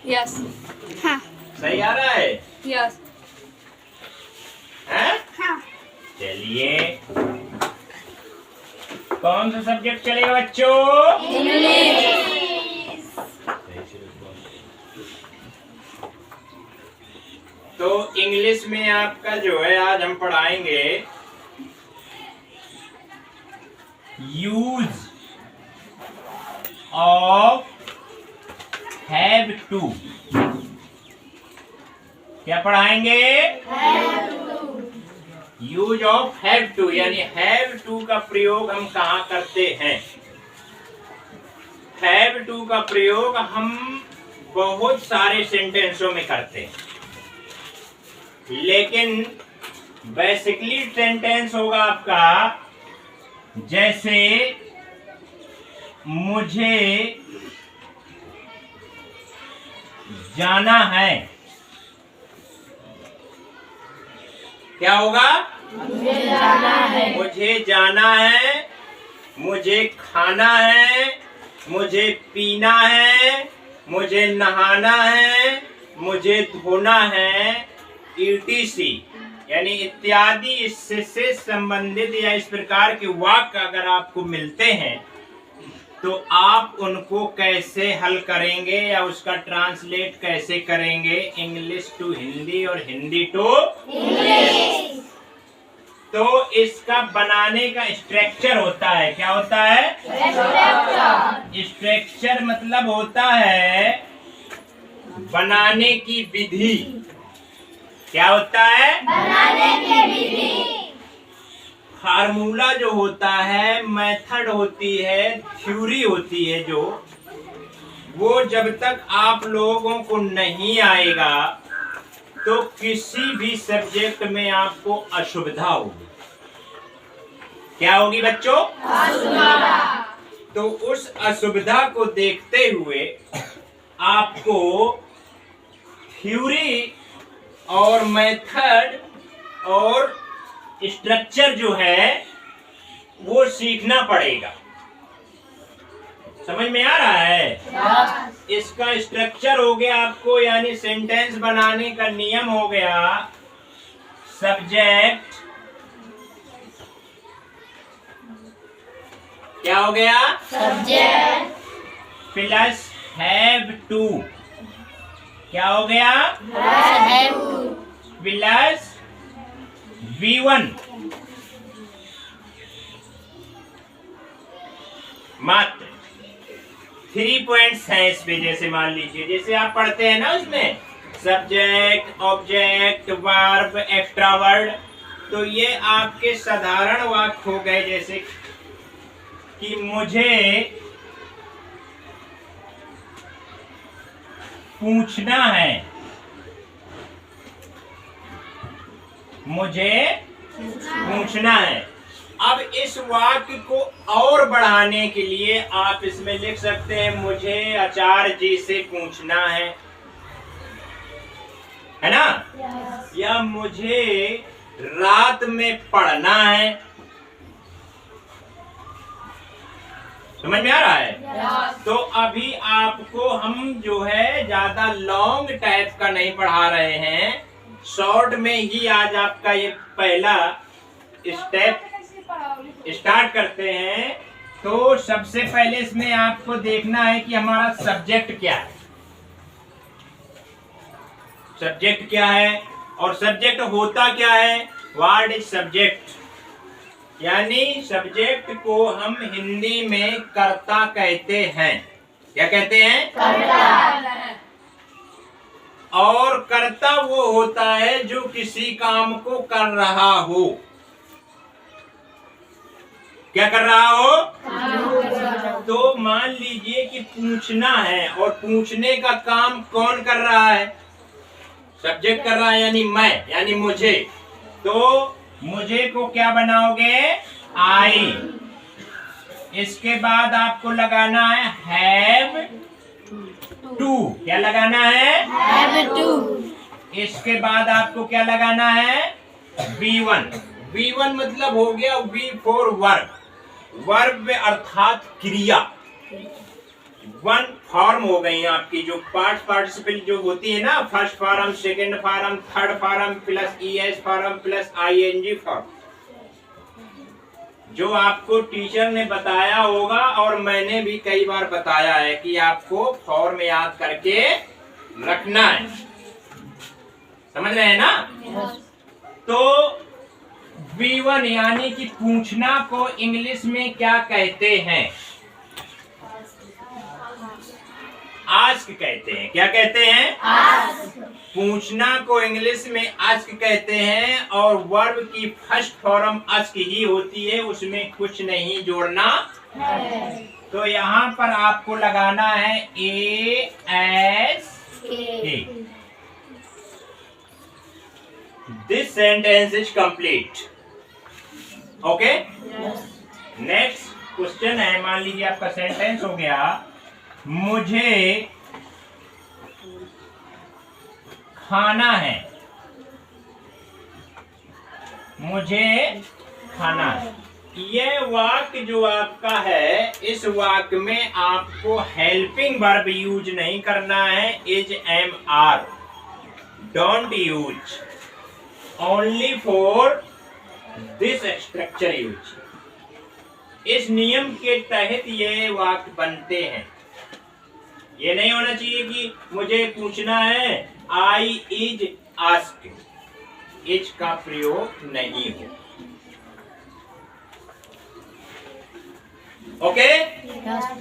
Yes. हाँ सही आ रहा है? यस। हैं? हाँ। चलिए, कौन सा सब्जेक्ट चलेगा बच्चों? इंग्लिश। तो इंग्लिश में आपका जो है आज हम पढ़ाएंगे यूज ऑफ हैव टू। क्या पढ़ाएंगे? यूज ऑफ हैव टू, यानी हैव टू का प्रयोग हम कहाँ करते हैं। हैव टू का प्रयोग हम बहुत सारे सेंटेंसों में करते हैं, लेकिन बेसिकली सेंटेंस होगा आपका जैसे मुझे जाना है। क्या होगा? मुझे जाना है। मुझे जाना है, मुझे खाना है, मुझे पीना है, मुझे नहाना है, मुझे धोना है, ETC, यानी इत्यादि इससे संबंधित या इस प्रकार के वाक्य अगर आपको मिलते हैं तो आप उनको कैसे हल करेंगे या उसका ट्रांसलेट कैसे करेंगे इंग्लिश टू हिंदी और हिंदी टू इंग्लिश। तो इसका बनाने का स्ट्रक्चर होता है। क्या होता है? स्ट्रक्चर मतलब होता है बनाने की विधि। क्या होता है? बनाने की विधि। फार्मूला जो होता है, मेथड होती है, थ्योरी होती है, जो वो जब तक आप लोगों को नहीं आएगा तो किसी भी सब्जेक्ट में आपको असुविधा होगी। क्या होगी बच्चों? असुविधा। तो उस असुविधा को देखते हुए आपको थ्योरी और मेथड और स्ट्रक्चर जो है वो सीखना पड़ेगा। समझ में आ रहा है? इसका स्ट्रक्चर हो गया आपको, यानी सेंटेंस बनाने का नियम हो गया सब्जेक्ट। क्या हो गया? Subject plus have to. क्या हो गया? हैव टू प्लस V1 मात्र 3 पॉइंट्स हैं इस पे। जैसे मान लीजिए, जैसे आप पढ़ते हैं ना उसमें subject, object, verb, extra word, तो ये आपके साधारण वाक्य हो गए। जैसे कि मुझे पूछना है, मुझे पूछना है। अब इस वाक्य को और बढ़ाने के लिए आप इसमें लिख सकते हैं मुझे आचार्य जी से पूछना है ना? या मुझे रात में पढ़ना है। समझ में आ रहा है? तो अभी आपको हम जो है ज्यादा लॉन्ग टाइप का नहीं पढ़ा रहे हैं, शॉर्ट में ही आज आपका ये पहला स्टेप स्टार्ट करते हैं। तो सबसे पहले इसमें आपको देखना है कि हमारा सब्जेक्ट क्या है। सब्जेक्ट क्या है और सब्जेक्ट होता क्या है? What is subject? यानी सब्जेक्ट को हम हिंदी में कर्ता कहते हैं। क्या कहते हैं? कर्ता। और कर्ता वो होता है जो किसी काम को कर रहा हो। क्या कर रहा हो? तो मान लीजिए कि पूछना है, और पूछने का काम कौन कर रहा है? सब्जेक्ट कर रहा है, यानी मैं, यानी मुझे। तो मुझे को क्या बनाओगे? आई। इसके बाद आपको लगाना है हैव टू। क्या लगाना है? Have to. इसके बाद आपको क्या लगाना है? V1। V1 मतलब हो गया V फॉर वर्ब। वर्ब अर्थात क्रिया। वन फॉर्म हो गई आपकी, जो पार्टिसिपल जो होती है ना, first form, second form, third form plus ES form plus ING form, जो आपको टीचर ने बताया होगा और मैंने भी कई बार बताया है कि आपको फॉर्म याद करके रखना है। समझ रहे हैं ना? तो V1 यानी कि पूछना को इंग्लिश में क्या कहते हैं? आस्क कहते हैं। क्या कहते हैं? आस्क। पूछना को इंग्लिश में आस्क कहते हैं और वर्ब की फर्स्ट फॉर्म आस्क ही होती है, उसमें कुछ नहीं जोड़ना है। तो यहाँ पर आपको लगाना है ASK। This sentence is complete. Okay, next question है, मान लीजिए आपका सेंटेंस हो गया, मुझे खाना है। मुझे खाना है। ये वाक्य जो आपका है, इस वाक्य में आपको हेल्पिंग वर्ब यूज नहीं करना है, is am are don't use, only for this structure use. इस नियम के तहत ये वाक्य बनते हैं। ये नहीं होना चाहिए कि मुझे पूछना है, आई इज आस्क, इज का प्रयोग नहीं हो। ओके,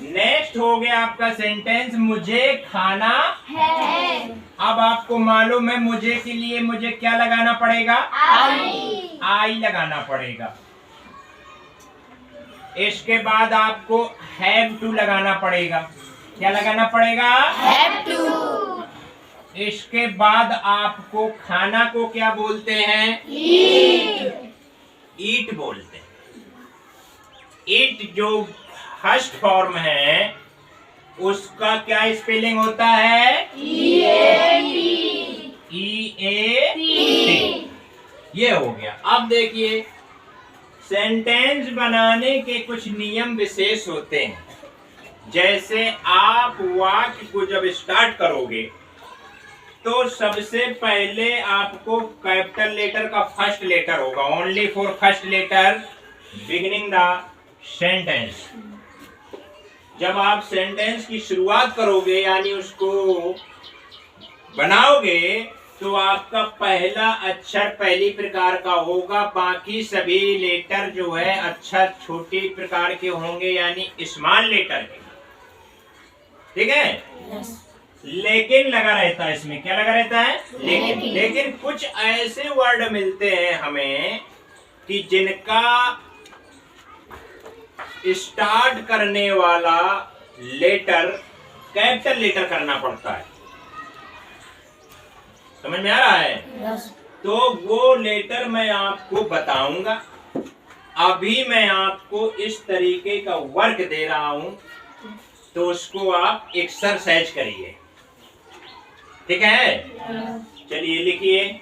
नेक्स्ट हो गया आपका सेंटेंस, मुझे खाना है। अब आपको मालूम है मुझे के लिए मुझे क्या लगाना पड़ेगा? आई लगाना पड़ेगा। इसके बाद आपको हैव टू लगाना पड़ेगा। क्या लगाना पड़ेगा? Have to. इसके बाद आपको खाना को क्या बोलते हैं? ईट। ईट बोलते हैं। ईट जो फर्स्ट फॉर्म है उसका क्या स्पेलिंग होता है? EAT। ये हो गया। अब देखिए, सेंटेंस बनाने के कुछ नियम विशेष होते हैं। जैसे आप वाक्य को जब स्टार्ट करोगे तो सबसे पहले आपको कैपिटल लेटर का फर्स्ट लेटर होगा, only for first letter beginning the sentence. जब आप सेंटेंस की शुरुआत करोगे यानी उसको बनाओगे तो आपका पहला अक्षर पहली प्रकार का होगा, बाकी सभी लेटर जो है अक्षर छोटे प्रकार के होंगे यानी स्मॉल लेटर के। ठीक है? लेकिन लगा रहता है इसमें। क्या लगा रहता है? लेकिन कुछ ऐसे वर्ड मिलते हैं हमें कि जिनका स्टार्ट करने वाला लेटर कैपिटल लेटर करना पड़ता है। समझ में आ रहा है? तो वो लेटर मैं आपको बताऊंगा। अभी मैं आपको इस तरीके का वर्क दे रहा हूं तो उसको आप एक्सरसाइज करिए। ठीक है? चलिए लिखिए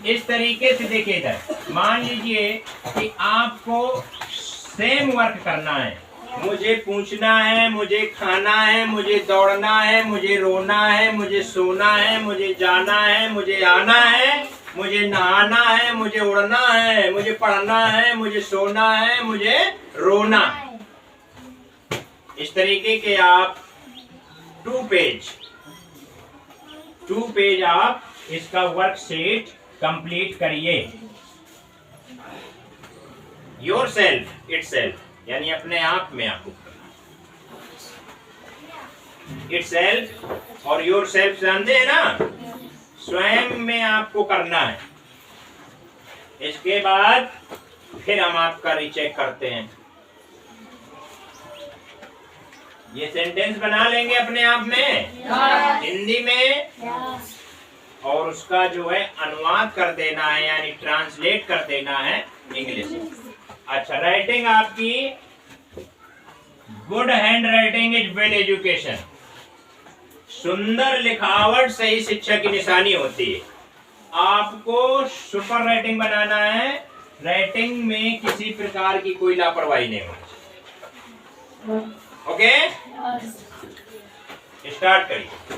इस तरीके से। देखिए इधर, मान लीजिए कि आपको सेम वर्क करना है। मुझे पूछना है, मुझे खाना है, मुझे दौड़ना है, मुझे रोना है, मुझे सोना है, मुझे जाना है, मुझे आना है, मुझे नहाना है, मुझे उड़ना है, मुझे पढ़ना है, मुझे सोना है, मुझे रोना है। इस तरीके के आप 2 पेज आप इसका वर्कशीट कंप्लीट करिए। योरसेल्फ, इटसेल्फ यानी अपने आप में आपको इटसेल्फ और योरसेल्फ जानते हैं ना, स्वयं में आपको करना है। इसके बाद फिर हम आपका रीचेक करते हैं। ये सेंटेंस बना लेंगे अपने आप में हिंदी में और उसका जो है अनुवाद कर देना है यानी ट्रांसलेट कर देना है इंग्लिश में। अच्छा, राइटिंग आपकी good hand writing is well education. सुंदर लिखावट सही शिक्षा की निशानी होती है। आपको सुपर राइटिंग बनाना है। राइटिंग में किसी प्रकार की कोई लापरवाही नहीं होनी चाहिए। ओके? स्टार्ट करिए।